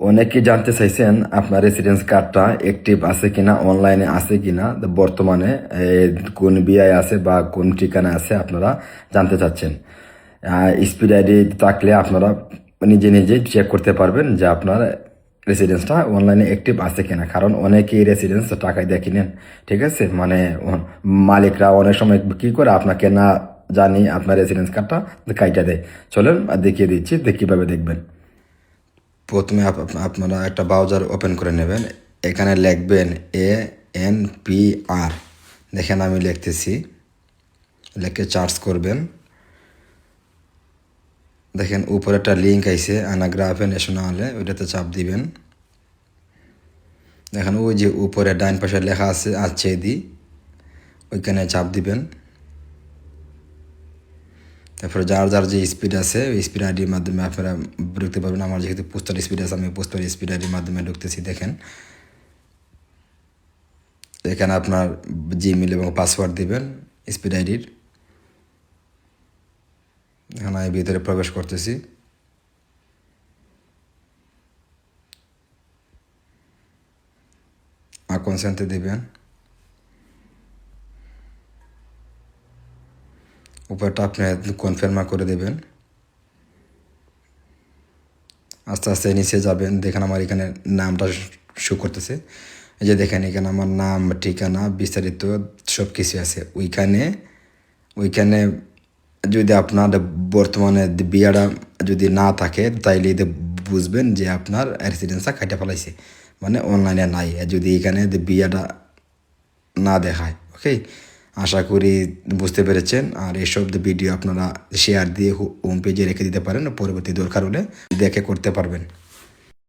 অনেকেই জানতে চাইছেন আপনার রেসিডেন্স কার্ডটা অ্যাক্টিভ আছে কিনা, অনলাইনে আছে কিনা, বর্তমানে কোন বিআই আছে বা কোন ঠিকানা আছে আপনারা জানতে চাচ্ছেন। স্পিড আইডি থাকলে আপনারা নিজে নিজেই চেক করতে পারবেন যে আপনার রেসিডেন্সটা অনলাইনে অ্যাক্টিভ আছে কিনা। কারণ অনেকেই রেসিডেন্স টাকায় দিয়ে কিনেন, ঠিক আছে, মানে মালিকরা অনেক সময় কী করে আপনাকে না জানি আপনার রেসিডেন্স কার্ডটা কাইটা দেয়। চলেন দেখিয়ে দিচ্ছি কীভাবে দেখবেন। প্রথমে আপনারা একটা ব্রাউজার ওপেন করে নেবেন। এখানে লিখবেন ANPR। দেখেন আমি লিখতেছি, লিখে সার্চ করবেন। দেখেন উপরে একটা লিঙ্ক আইছে আনাগ্রাফে ন্যাশনালে, ওইটাতে চাপ দিবেন। দেখেন ওই যে উপরে ডাইন পাশে লেখা আছে আচ্ছেদি, ওইখানে চাপ দিবেন। তারপরে যার যার যে স্পিড আছে ওই স্পিড আইডির মাধ্যমে আপনারা ঢুকতে পারবেন। আমার যেহেতু পোস্টার স্পিড আছে, আমি পোস্টার স্পিড আইডির মাধ্যমে ঢুকতেছি। দেখেন এখানে আপনার জিমেল এবং পাসওয়ার্ড দিবেন স্পিড আইডির। এখানে আমি ভিতরে প্রবেশ করতেছি। আর কনসেন্টে দিবেন। উপরটা আপনি কনফার্ম করে দেবেন। আস্তে আস্তে নিচে যাবেন। দেখেন আমার এখানে নামটা শো করতেছে। এই যে দেখেন এখানে আমার নাম, ঠিকানা, বিস্তারিত সব কিছু আছে। ওইখানে যদি আপনার বর্তমানে বিয়াটা যদি না থাকে তাইলে বুঝবেন যে আপনার রেসিডেন্সটা কাটা ফেলাইছে, মানে অনলাইনে নাই। যদি এখানে বিয়াটা না দেখায়। ওকে, আশা করি বুঝতে পেরেছেন। আর এইসব ভিডিও আপনারা শেয়ার দিয়ে হোম পেজে রেখে দিতে পারেন, পরবর্তী দরকার হলে দেখে করতে পারবেন।